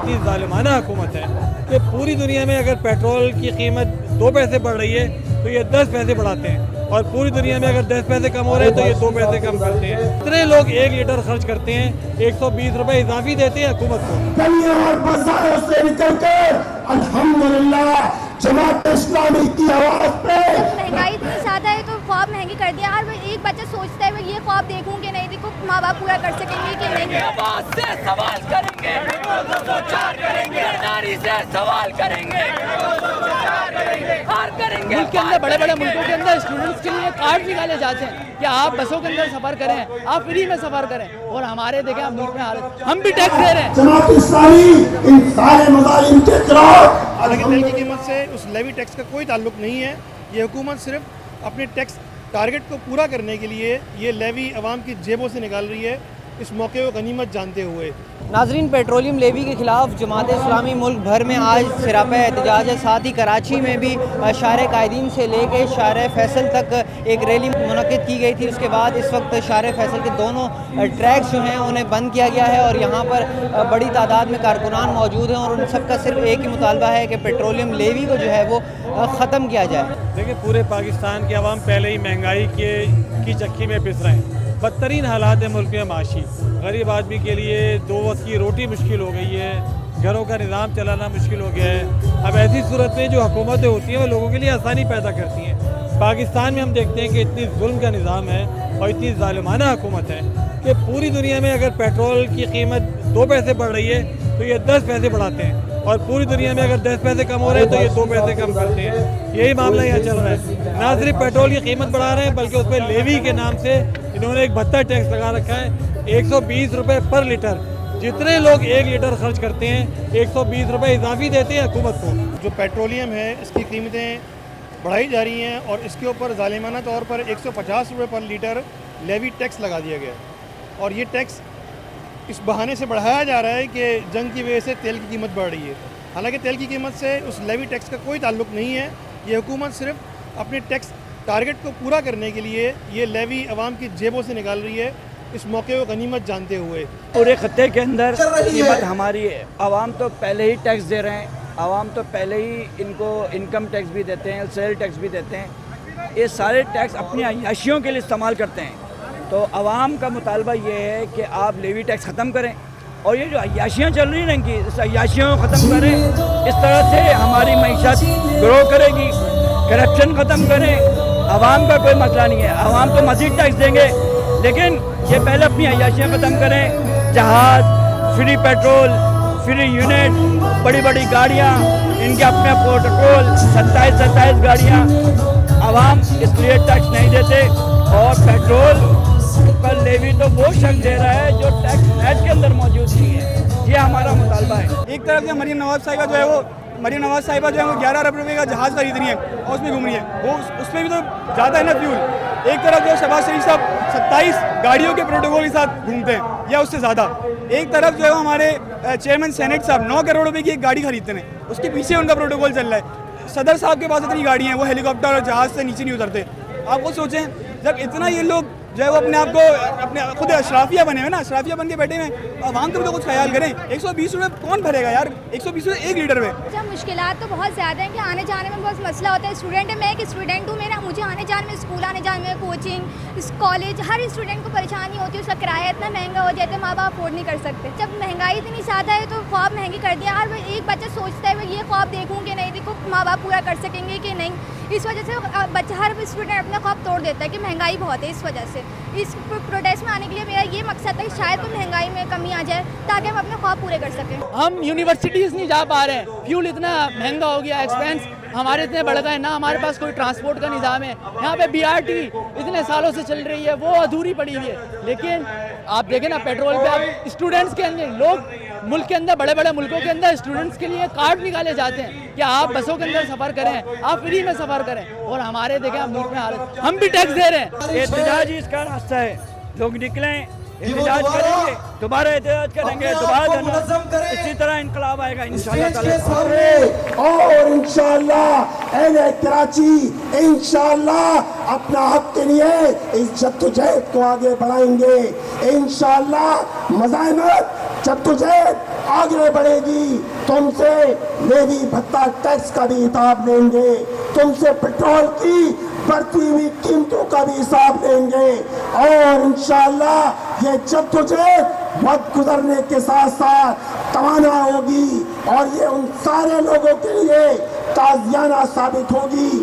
इतनी जालिमाना हुकूमत है कि पूरी दुनिया में अगर पेट्रोल की कीमत 2 पैसे बढ़ रही है तो ये 10 पैसे बढ़ाते हैं, और पूरी दुनिया में अगर 10 पैसे कम हो रहे हैं तो ये 2 पैसे कम करते हैं। इतने लोग 1 लीटर खर्च करते हैं, 120 रुपए इजाफी देते हैं हुकूमत को। गलियों और बाजारों से निकल कर अल्हम्दुलिल्लाह जमात इस्लामी की आवाज पे महंगाई इतनी ज़्यादा है तो ख्वाब महंगी कर दिया। हर एक बच्चा सोचता है मैं ये ख्वाब देखूं कि नहीं देखूं, माँ बाप पूरा कर सकेंगे कि नहीं। आवाज से सवाल करेंगे, नारी से सवाल करेंगे, मुल्क के अंदर बड़े बड़े मुल्कों के अंदर स्टूडेंट्स के लिए कार्ड निकाले जाते हैं कि आप बसों के अंदर सफर करें, आप फ्री में सफर करें, और हमारे देखें हम मुल्क में हालत, हम भी टैक्स दे रहे हैं। जमात इस्लामी इन सारे मज़ालिम के खिलाफ। हालांकि तेल की कीमत से उस लेवी टैक्स का कोई ताल्लुक नहीं है। ये हुकूमत सिर्फ अपने टैक्स टारगेट को पूरा करने के लिए ये लेवी अवाम की जेबों से निकाल रही है, इस मौके को गनीमत जानते हुए। नाजरीन, पेट्रोलियम लेवी के खिलाफ जमात इस्लामी मुल्क भर में आज सिरापा एहतजाज है। साथ ही कराची में भी शार कायदीन से लेकर शार फैसल तक एक रैली मुनक़िद की गई थी। उसके बाद इस वक्त शार फैसल के दोनों ट्रैक्स जो हैं उन्हें बंद किया गया है, और यहाँ पर बड़ी तादाद में कारकुनान मौजूद हैं, और उन सबका सिर्फ एक ही मुतालबा है कि पेट्रोलियम लेवी को जो है वो ख़त्म किया जाए। देखिए, पूरे पाकिस्तान के अवाम पहले ही महंगाई की चक्की में पिस रहे हैं। बदतरीन हालात है मुल्क में माशी, गरीब आदमी के लिए 2 वक्त की रोटी मुश्किल हो गई है, घरों का निज़ाम चलाना मुश्किल हो गया है। अब ऐसी सूरत में जो हुकूमतें होती हैं वो लोगों के लिए आसानी पैदा करती हैं। पाकिस्तान में हम देखते हैं कि इतनी जुल्म का निज़ाम है और इतनी जालिमाना हुकूमत है कि पूरी दुनिया में अगर पेट्रोल की कीमत 2 पैसे बढ़ रही है तो ये 10 पैसे बढ़ाते हैं, और पूरी दुनिया में अगर 10 पैसे कम हो रहे हैं तो ये 2 पैसे कम करते हैं। यही मामला यहाँ चल रहा है। ना सिर्फ पेट्रोल की कीमत बढ़ा रहे हैं बल्कि उस पर लेवी के नाम से इन्होंने एक भत्ता टैक्स लगा रखा है, 120 रुपये पर लीटर। जितने लोग 1 लीटर खर्च करते हैं 120 रुपये इजाफी देते हैं हुकूमत को। जो पेट्रोलियम है इसकी कीमतें बढ़ाई जा रही हैं और इसके ऊपर जालिमाना तौर पर 150 रुपये पर लीटर लेवी टैक्स लगा दिया गया, और ये टैक्स इस बहाने से बढ़ाया जा रहा है कि जंग की वजह से तेल की कीमत बढ़ रही है। हालांकि तेल की कीमत से उस लेवी टैक्स का कोई ताल्लुक नहीं है। ये हुकूमत सिर्फ अपने टैक्स टारगेट को पूरा करने के लिए ये लेवी अवाम की जेबों से निकाल रही है, इस मौके को गनीमत जानते हुए। पूरे खत्ते के अंदर कीमत हमारी है। आवाम तो पहले ही टैक्स दे रहे हैं, आवाम तो पहले ही इनको इनकम टैक्स भी देते हैं, सेल टैक्स भी देते हैं। ये सारे टैक्स अपनी अय्याशियों के लिए इस्तेमाल करते हैं। तो आवाम का मुतालबा ये है कि आप लेवी टैक्स ख़त्म करें, और ये जो अय्याशियाँ चल रही हैं इनकी, इस अय्याशियों को ख़त्म करें। इस तरह से हमारी मईशत ग्रो करेगी। करप्शन ख़त्म करें। आवाम का कोई मसला नहीं है, आवाम तो मज़ीद टैक्स देंगे, लेकिन ये पहले अपनी अय्याशियाँ ख़त्म करें। जहाज़, फ्री पेट्रोल, फ्री यूनिट, बड़ी बड़ी गाड़ियाँ, इनके अपने प्रोटोकॉल, 27 गाड़ियाँ। आवाम इसलिए टैक्स नहीं देते, और पेट्रोल पर लेवी तो वो शख्स दे रहा है जो टैक्स नेट के अंदर मौजूद नहीं है। ये हमारा मुतालबा है। एक तरफ से मरीम नवाज साहिबा जो है वो 11 अरब रुपये का जहाज़ खरीद रही है और उसमें घूम रही है, वो उसमें भी तो ज़्यादा है ना फ्यूल। एक तरफ जो शहबाज शरीफ साहब 27 गाड़ियों के प्रोटोकॉल के साथ घूमते हैं या उससे ज़्यादा। एक तरफ जो है हमारे चेयरमैन सेनेट साहब 9 करोड़ रुपये की एक गाड़ी खरीदते हैं, उसके पीछे उनका प्रोटोकॉल चल रहा है। सदर साहब के पास इतनी गाड़ियाँ हैं, वो हेलीकॉप्टर और जहाज़ से नीचे नहीं उतरते। आप वो सोचें, जब इतना ये लोग जो है वो अपने आप को अपने खुद अशराफिया बने हुए ना, अशराफिया बन के बैठे हुए, आवाम का भी तो कुछ ख्याल करें। 120 रुपये कौन भरेगा यार, 120 रुपये 1 लीटर में। अच्छा, मुश्किलात तो बहुत ज़्यादा हैं कि आने जाने में बहुत मसला होता है। स्टूडेंट है, मैं एक स्टूडेंट हूँ, मेरा मुझे आने जाने में, स्कूल आने जाने में, कोचिंग, कॉलेज, हर स्टूडेंट को परेशानी होती है। उसका किराया इतना महंगा हो जाता है, माँ बाप अफोर्ड नहीं कर सकते। जब महंगाई इतनी ज़्यादा है तो ख्वाब महंगी कर दिया। हर एक बच्चा सोचता है मैं ये ख्वाब देखूँ कि नहीं देखूँ, माँ बाप पूरा कर सकेंगे कि नहीं। इस वजह से बच्चा, हर स्टूडेंट अपना ख्वाब तोड़ देता है कि महंगाई बहुत है। इस वजह से इस प्रोटेस्ट में आने के लिए मेरा ये मकसद है कि शायद कोई महंगाई में कमी आ जाए ताकि हम अपने ख्वाब पूरे कर सकें। हम यूनिवर्सिटीज़ नहीं जा पा रहे हैं, फ्यूल इतना महंगा हो गया, एक्सपेंस हमारे इतने बढ़ गए, ना हमारे पास कोई ट्रांसपोर्ट का निज़ाम है। यहाँ पे BRT इतने सालों से चल रही है, वो अधूरी पड़ी हुई है। लेकिन आप देखें ना, पेट्रोल पे आप स्टूडेंट्स के अंदर, लोग मुल्क के अंदर, बड़े बड़े मुल्कों के अंदर स्टूडेंट्स के लिए कार्ड निकाले जाते हैं कि आप बसों के अंदर सफ़र करें, आप फ्री में सफ़र करें, और हमारे देखें हम मुल्क में हालत, हम भी टैक्स दे रहे हैं। एहतजाज ही इसका रास्ता है। लोग निकलें, एहतजाज करेंगे, दोबारा एहतजाज करेंगे, दोबारा इसी तरह इनकलाब आएगा इंशाअल्लाह। और इंशाअल्लाह अहले कराची इंशाअल्लाह अपना हक के लिए इस जद्दोजहद को आगे बढ़ाएंगे। इंशाअल्लाह मज़ाहमत जद्दोजहद आगे बढ़ेगी। तुमसे लेवी भत्ता टैक्स का भी हिसाब लेंगे, तुमसे पेट्रोल की बढ़ती हुई कीमतों का भी हिसाब लेंगे और इंशाअल्लाह ये जद्दोजहद वक्त गुजरने के साथ साथ तवाना होगी और ये उन सारे लोगों के लिए ताज़ियाना साबित होगी